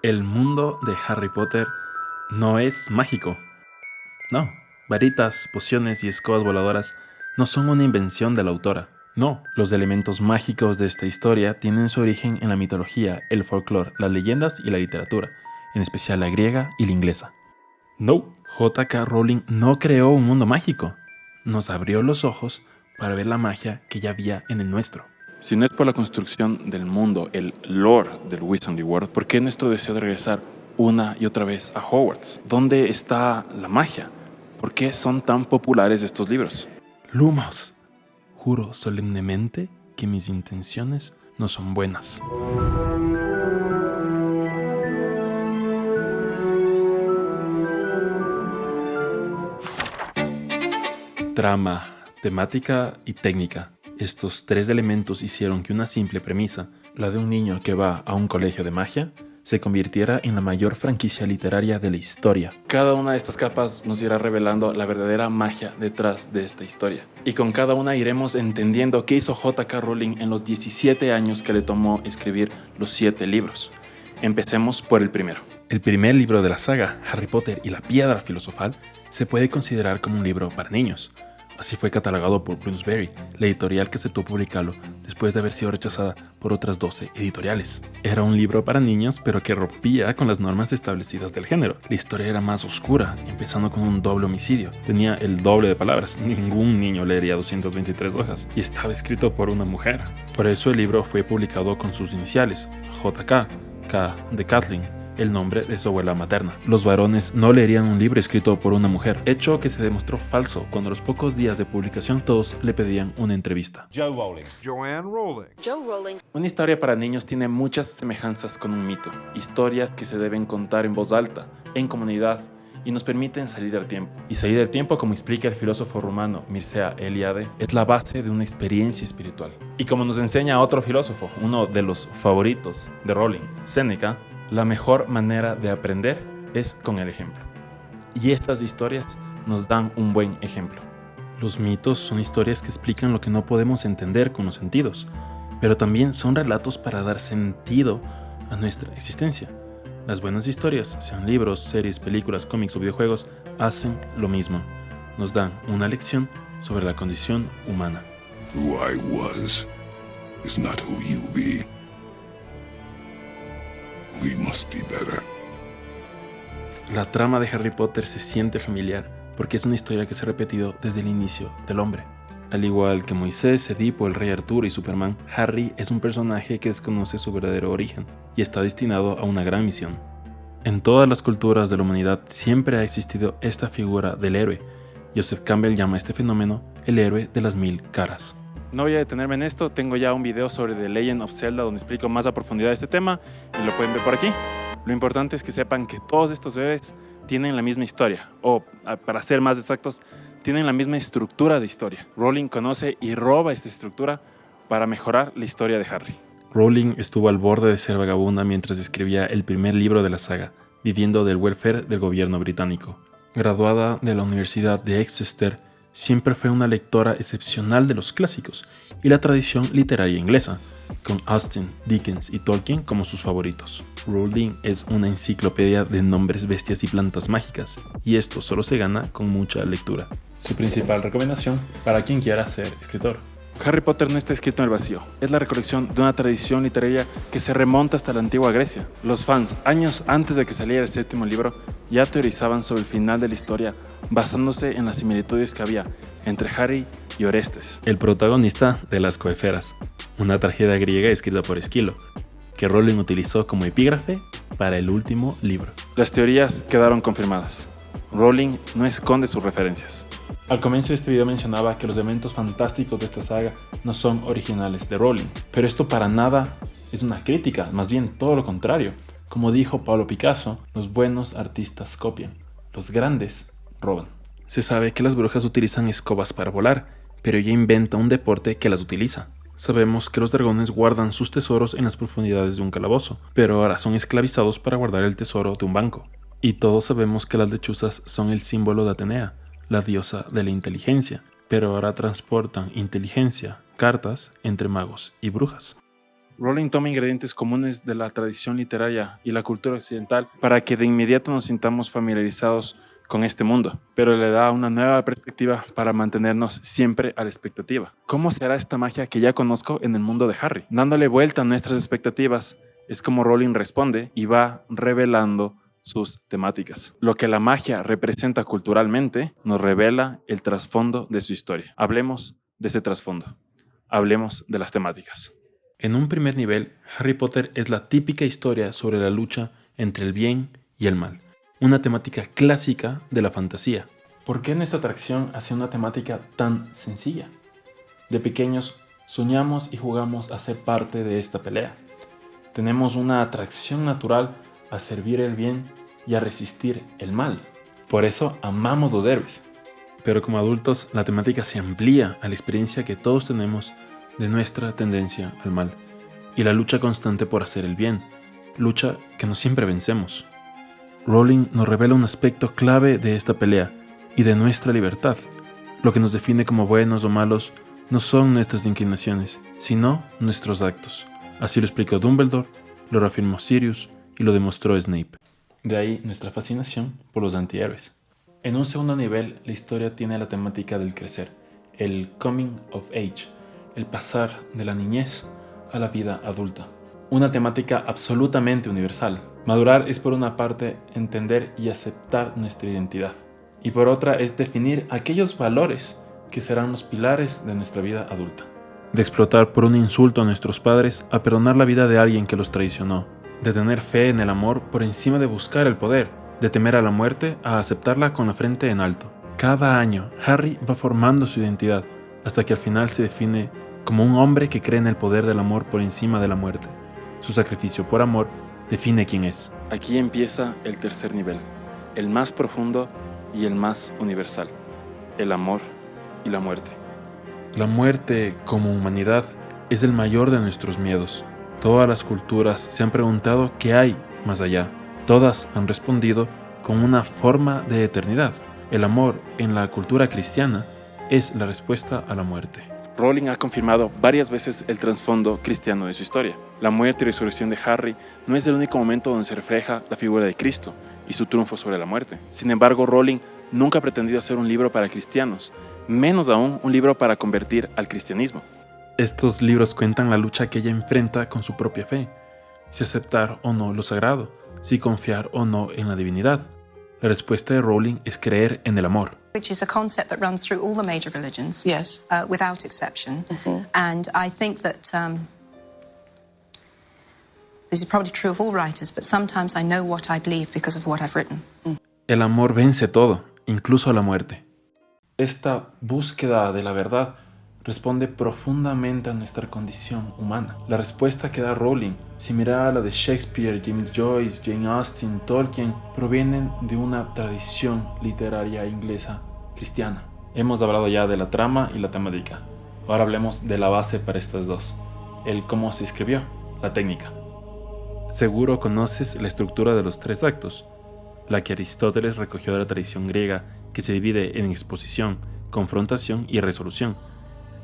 El mundo de Harry Potter no es mágico. No, varitas, pociones y escobas voladoras no son una invención de la autora. No, los elementos mágicos de esta historia tienen su origen en la mitología, el folclore, las leyendas y la literatura, en especial la griega y la inglesa. No, J.K. Rowling no creó un mundo mágico. Nos abrió los ojos para ver la magia que ya había en el nuestro. Si no es por la construcción del mundo, el lore del Wizarding World, ¿por qué nuestro deseo de regresar una y otra vez a Hogwarts? ¿Dónde está la magia? ¿Por qué son tan populares estos libros? Lumos, juro solemnemente que mis intenciones no son buenas. Trama, temática y técnica. Estos tres elementos hicieron que una simple premisa, la de un niño que va a un colegio de magia, se convirtiera en la mayor franquicia literaria de la historia. Cada una de estas capas nos irá revelando la verdadera magia detrás de esta historia. Y con cada una iremos entendiendo qué hizo J.K. Rowling en los 17 años que le tomó escribir los 7 libros. Empecemos por el primero. El primer libro de la saga, Harry Potter y la Piedra Filosofal, se puede considerar como un libro para niños. Así fue catalogado por Bloomsbury, la editorial que aceptó publicarlo después de haber sido rechazada por otras 12 editoriales. Era un libro para niños, pero que rompía con las normas establecidas del género. La historia era más oscura, empezando con un doble homicidio. Tenía el doble de palabras, ningún niño leería 223 hojas, y estaba escrito por una mujer. Por eso el libro fue publicado con sus iniciales, JK, K de Kathleen, el nombre de su abuela materna. Los varones no leerían un libro escrito por una mujer, hecho que se demostró falso cuando a los pocos días de publicación todos le pedían una entrevista. Joe Rowling. Joanne Rowling. Joe Rowling. Una historia para niños tiene muchas semejanzas con un mito, historias que se deben contar en voz alta, en comunidad, y nos permiten salir del tiempo. Y salir del tiempo, como explica el filósofo rumano Mircea Eliade, es la base de una experiencia espiritual. Y como nos enseña otro filósofo, uno de los favoritos de Rowling, Séneca, la mejor manera de aprender es con el ejemplo. Y estas historias nos dan un buen ejemplo. Los mitos son historias que explican lo que no podemos entender con los sentidos, pero también son relatos para dar sentido a nuestra existencia. Las buenas historias, sean libros, series, películas, cómics o videojuegos, hacen lo mismo. Nos dan una lección sobre la condición humana. Who I was is not who you be. We must be better. La trama de Harry Potter se siente familiar porque es una historia que se ha repetido desde el inicio del hombre. Al igual que Moisés, Edipo, el rey Arturo y Superman, Harry es un personaje que desconoce su verdadero origen y está destinado a una gran misión. En todas las culturas de la humanidad siempre ha existido esta figura del héroe. Joseph Campbell llama a este fenómeno el héroe de las 1000 caras. No voy a detenerme en esto, tengo ya un video sobre The Legend of Zelda donde explico más a profundidad este tema y lo pueden ver por aquí. Lo importante es que sepan que todos estos héroes tienen la misma historia, o para ser más exactos, tienen la misma estructura de historia. Rowling conoce y roba esta estructura para mejorar la historia de Harry. Rowling estuvo al borde de ser vagabunda mientras escribía el primer libro de la saga, viviendo del welfare del gobierno británico. Graduada de la Universidad de Exeter, siempre fue una lectora excepcional de los clásicos y la tradición literaria inglesa, con Austen, Dickens y Tolkien como sus favoritos. Rowling es una enciclopedia de nombres, bestias y plantas mágicas, y esto solo se gana con mucha lectura. Su principal recomendación para quien quiera ser escritor. Harry Potter no está escrito en el vacío, es la recolección de una tradición literaria que se remonta hasta la antigua Grecia. Los fans, años antes de que saliera el 7º libro, ya teorizaban sobre el final de la historia basándose en las similitudes que había entre Harry y Orestes, el protagonista de Las Coeferas, una tragedia griega escrita por Esquilo, que Rowling utilizó como epígrafe para el último libro. Las teorías quedaron confirmadas. Rowling no esconde sus referencias. Al comienzo de este video mencionaba que los elementos fantásticos de esta saga no son originales de Rowling, pero esto para nada es una crítica, más bien todo lo contrario. Como dijo Pablo Picasso, los buenos artistas copian, los grandes roban. Se sabe que las brujas utilizan escobas para volar, pero ella inventa un deporte que las utiliza. Sabemos que los dragones guardan sus tesoros en las profundidades de un calabozo, pero ahora son esclavizados para guardar el tesoro de un banco. Y todos sabemos que las lechuzas son el símbolo de Atenea, la diosa de la inteligencia, pero ahora transportan inteligencia, cartas entre magos y brujas. Rowling toma ingredientes comunes de la tradición literaria y la cultura occidental para que de inmediato nos sintamos familiarizados con este mundo, pero le da una nueva perspectiva para mantenernos siempre a la expectativa. ¿Cómo será esta magia que ya conozco en el mundo de Harry? Dándole vuelta a nuestras expectativas, es como Rowling responde y va revelando sus temáticas. Lo que la magia representa culturalmente nos revela el trasfondo de su historia. Hablemos de ese trasfondo. Hablemos de las temáticas. En un primer nivel, Harry Potter es la típica historia sobre la lucha entre el bien y el mal. Una temática clásica de la fantasía. ¿Por qué nuestra atracción hacia una temática tan sencilla? De pequeños soñamos y jugamos a ser parte de esta pelea. Tenemos una atracción natural a servir el bien y a resistir el mal. Por eso amamos los héroes. Pero como adultos, la temática se amplía a la experiencia que todos tenemos de nuestra tendencia al mal y la lucha constante por hacer el bien, lucha que no siempre vencemos. Rowling nos revela un aspecto clave de esta pelea y de nuestra libertad. Lo que nos define como buenos o malos no son nuestras inclinaciones, sino nuestros actos. Así lo explicó Dumbledore, lo reafirmó Sirius y lo demostró Snape. De ahí nuestra fascinación por los antihéroes. En un segundo nivel, la historia tiene la temática del crecer, el coming of age, el pasar de la niñez a la vida adulta. Una temática absolutamente universal. Madurar es por una parte entender y aceptar nuestra identidad, y por otra es definir aquellos valores que serán los pilares de nuestra vida adulta. De explotar por un insulto a nuestros padres a perdonar la vida de alguien que los traicionó, de tener fe en el amor por encima de buscar el poder, de temer a la muerte a aceptarla con la frente en alto. Cada año, Harry va formando su identidad hasta que al final se define como un hombre que cree en el poder del amor por encima de la muerte. Su sacrificio por amor define quién es. Aquí empieza el tercer nivel, el más profundo y el más universal, el amor y la muerte. La muerte, como humanidad, es el mayor de nuestros miedos. Todas las culturas se han preguntado qué hay más allá. Todas han respondido con una forma de eternidad. El amor en la cultura cristiana es la respuesta a la muerte. Rowling ha confirmado varias veces el trasfondo cristiano de su historia. La muerte y resurrección de Harry no es el único momento donde se refleja la figura de Cristo y su triunfo sobre la muerte. Sin embargo, Rowling nunca ha pretendido hacer un libro para cristianos, menos aún un libro para convertir al cristianismo. Estos libros cuentan la lucha que ella enfrenta con su propia fe, si aceptar o no lo sagrado, si confiar o no en la divinidad. La respuesta de Rowling es creer en el amor. Which is a concept that runs through all the major religions, Yes. Without exception. And I think that this is probably true of all writers, but sometimes I know what I believe because of what I've written. El amor vence todo, incluso la muerte. Esta búsqueda de la verdad responde profundamente a nuestra condición humana. La respuesta que da Rowling, similar a la de Shakespeare, James Joyce, Jane Austen, Tolkien, provienen de una tradición literaria inglesa cristiana. Hemos hablado ya de la trama y la temática. Ahora hablemos de la base para estas dos, el cómo se escribió, la técnica. Seguro conoces la estructura de los 3 actos, la que Aristóteles recogió de la tradición griega, que se divide en exposición, confrontación y resolución.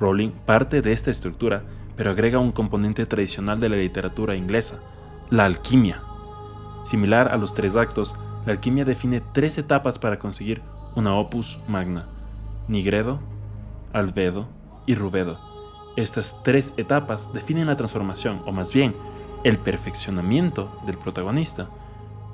Rowling parte de esta estructura, pero agrega un componente tradicional de la literatura inglesa, la alquimia. Similar a los 3 actos, la alquimia define 3 etapas para conseguir una opus magna: nigredo, albedo y rubedo. Estas 3 etapas definen la transformación, o más bien, el perfeccionamiento del protagonista.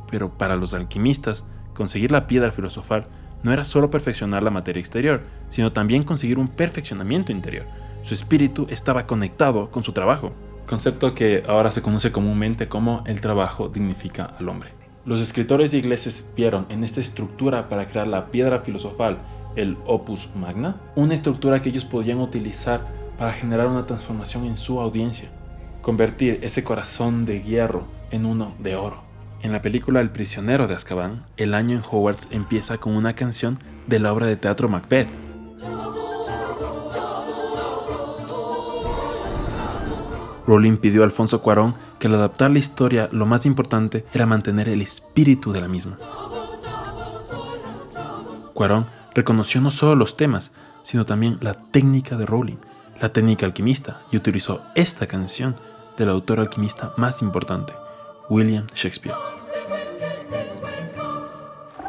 Pero para los alquimistas, conseguir la piedra filosofal no era solo perfeccionar la materia exterior, sino también conseguir un perfeccionamiento interior. Su espíritu estaba conectado con su trabajo, concepto que ahora se conoce comúnmente como el trabajo dignifica al hombre. Los escritores ingleses vieron en esta estructura para crear la piedra filosofal, el opus magna, una estructura que ellos podían utilizar para generar una transformación en su audiencia, convertir ese corazón de hierro en uno de oro. En la película El prisionero de Azkaban, el año en Hogwarts empieza con una canción de la obra de teatro Macbeth. Rowling pidió a Alfonso Cuarón que al adaptar la historia lo más importante era mantener el espíritu de la misma. Cuarón reconoció no solo los temas, sino también la técnica de Rowling, la técnica alquimista, y utilizó esta canción del autor alquimista más importante, William Shakespeare.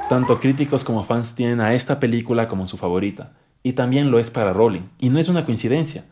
Tanto críticos como fans tienen a esta película como su favorita, y también lo es para Rowling, y no es una coincidencia,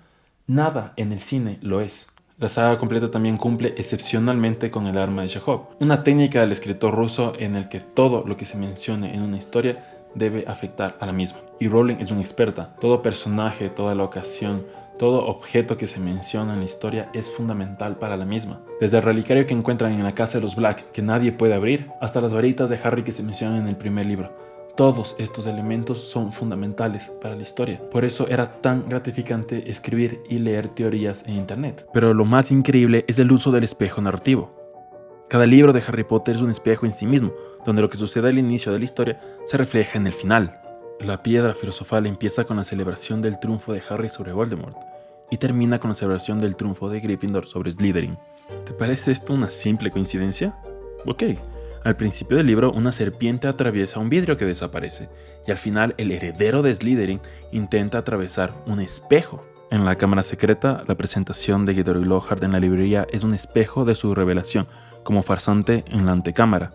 nada en el cine lo es. La saga completa también cumple excepcionalmente con el arma de Chekhov, una técnica del escritor ruso en el que todo lo que se mencione en una historia debe afectar a la misma. Y Rowling es una experta. Todo personaje, toda la ocasión, todo objeto que se menciona en la historia es fundamental para la misma. Desde el relicario que encuentran en la casa de los Black, que nadie puede abrir, hasta las varitas de Harry que se mencionan en el primer libro. Todos estos elementos son fundamentales para la historia. Por eso era tan gratificante escribir y leer teorías en internet. Pero lo más increíble es el uso del espejo narrativo. Cada libro de Harry Potter es un espejo en sí mismo, donde lo que sucede al inicio de la historia se refleja en el final. La piedra filosofal empieza con la celebración del triunfo de Harry sobre Voldemort y termina con la celebración del triunfo de Gryffindor sobre Slytherin. ¿Te parece esto una simple coincidencia? Ok. Al principio del libro, una serpiente atraviesa un vidrio que desaparece, y al final el heredero de Slytherin intenta atravesar un espejo. En la cámara secreta, la presentación de Gilderoy Lockhart en la librería es un espejo de su revelación como farsante en la antecámara.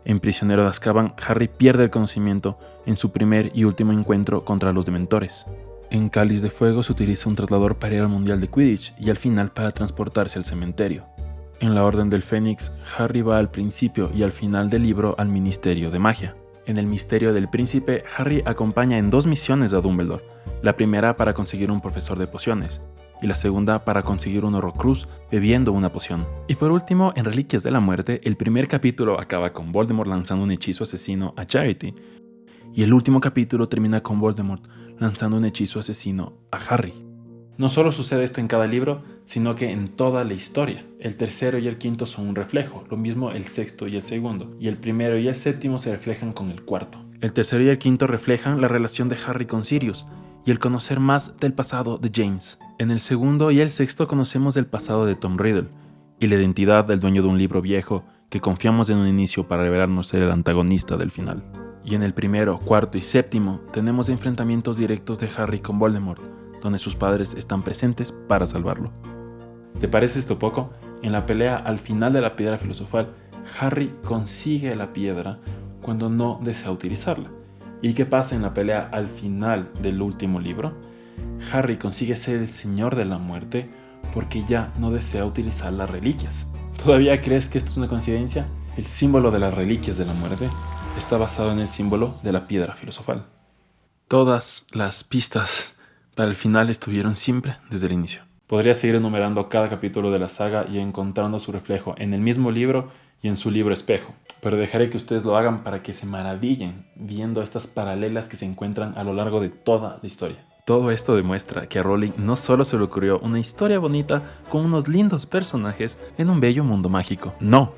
En Prisionero de Azkaban, Harry pierde el conocimiento en su primer y último encuentro contra los Dementores. En Cáliz de Fuego se utiliza un traslador para ir al Mundial de Quidditch y al final para transportarse al cementerio. En la Orden del Fénix, Harry va al principio y al final del libro al Ministerio de Magia. En el Misterio del Príncipe, Harry acompaña en 2 misiones a Dumbledore, la primera para conseguir un profesor de pociones, y la segunda para conseguir un Horrocrux bebiendo una poción. Y por último, en Reliquias de la Muerte, el primer capítulo acaba con Voldemort lanzando un hechizo asesino a Charity, y el último capítulo termina con Voldemort lanzando un hechizo asesino a Harry. No solo sucede esto en cada libro, sino que en toda la historia. El tercero y el quinto son un reflejo, lo mismo el sexto y el segundo, y el primero y el séptimo se reflejan con el cuarto. El tercero y el quinto reflejan la relación de Harry con Sirius, y el conocer más del pasado de James. En el segundo y el sexto conocemos el pasado de Tom Riddle, y la identidad del dueño de un libro viejo que confiamos en un inicio para revelarnos ser el antagonista del final. Y en el primero, cuarto y séptimo tenemos enfrentamientos directos de Harry con Voldemort, donde sus padres están presentes para salvarlo. ¿Te parece esto poco? En la pelea al final de la piedra filosofal, Harry consigue la piedra cuando no desea utilizarla. ¿Y qué pasa en la pelea al final del último libro? Harry consigue ser el Señor de la Muerte porque ya no desea utilizar las reliquias. ¿Todavía crees que esto es una coincidencia? El símbolo de las reliquias de la muerte está basado en el símbolo de la piedra filosofal. Todas las pistas para el final estuvieron siempre desde el inicio. Podría seguir enumerando cada capítulo de la saga y encontrando su reflejo en el mismo libro y en su libro espejo, pero dejaré que ustedes lo hagan para que se maravillen viendo estas paralelas que se encuentran a lo largo de toda la historia. Todo esto demuestra que a Rowling no solo se le ocurrió una historia bonita con unos lindos personajes en un bello mundo mágico. No,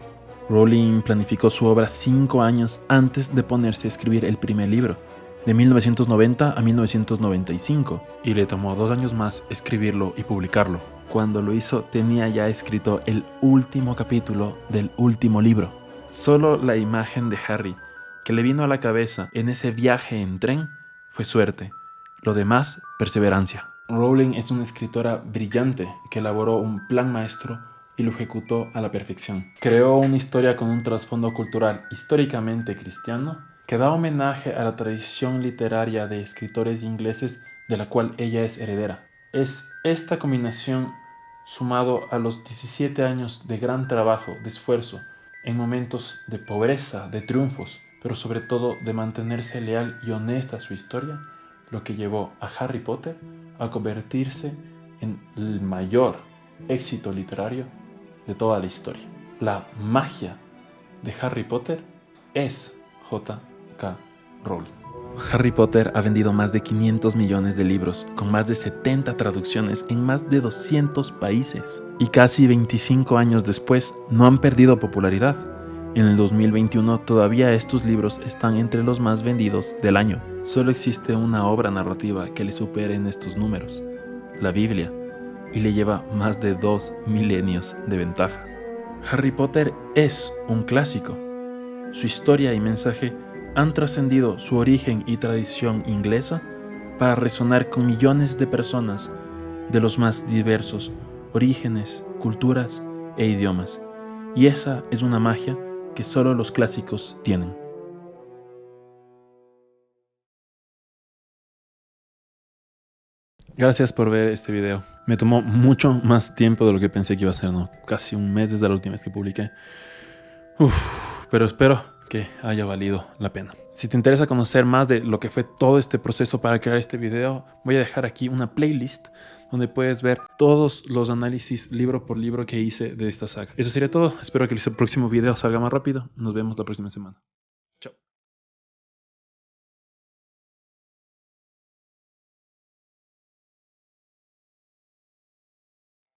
Rowling planificó su obra 5 años antes de ponerse a escribir el primer libro, de 1990 a 1995, y le tomó 2 años más escribirlo y publicarlo. Cuando lo hizo tenía ya escrito el último capítulo del último libro. Solo la imagen de Harry que le vino a la cabeza en ese viaje en tren fue suerte. Lo demás, perseverancia. Rowling es una escritora brillante que elaboró un plan maestro y lo ejecutó a la perfección. Creó una historia con un trasfondo cultural históricamente cristiano que da homenaje a la tradición literaria de escritores ingleses de la cual ella es heredera. Es esta combinación, sumado a los 17 años de gran trabajo, de esfuerzo, en momentos de pobreza, de triunfos, pero sobre todo de mantenerse leal y honesta a su historia, lo que llevó a Harry Potter a convertirse en el mayor éxito literario de toda la historia. La magia de Harry Potter es J.K. Rowling. Harry Potter ha vendido más de 500 millones de libros, con más de 70 traducciones en más de 200 países. Y casi 25 años después, no han perdido popularidad. En el 2021 todavía estos libros están entre los más vendidos del año. Solo existe una obra narrativa que le supere en estos números, la Biblia, y le lleva más de 2 milenios de ventaja. Harry Potter es un clásico. Su historia y mensaje han trascendido su origen y tradición inglesa para resonar con millones de personas de los más diversos orígenes culturas e idiomas. Y esa es una magia que solo los clásicos tienen. Gracias por ver este video. Me tomó mucho más tiempo de lo que pensé que iba a ser, ¿no? Casi un mes desde la última vez que publiqué. Pero espero que haya valido la pena. Si te interesa conocer más de lo que fue todo este proceso para crear este video, voy a dejar aquí una playlist donde puedes ver todos los análisis libro por libro que hice de esta saga. Eso sería todo. Espero que el próximo video salga más rápido. Nos vemos la próxima semana.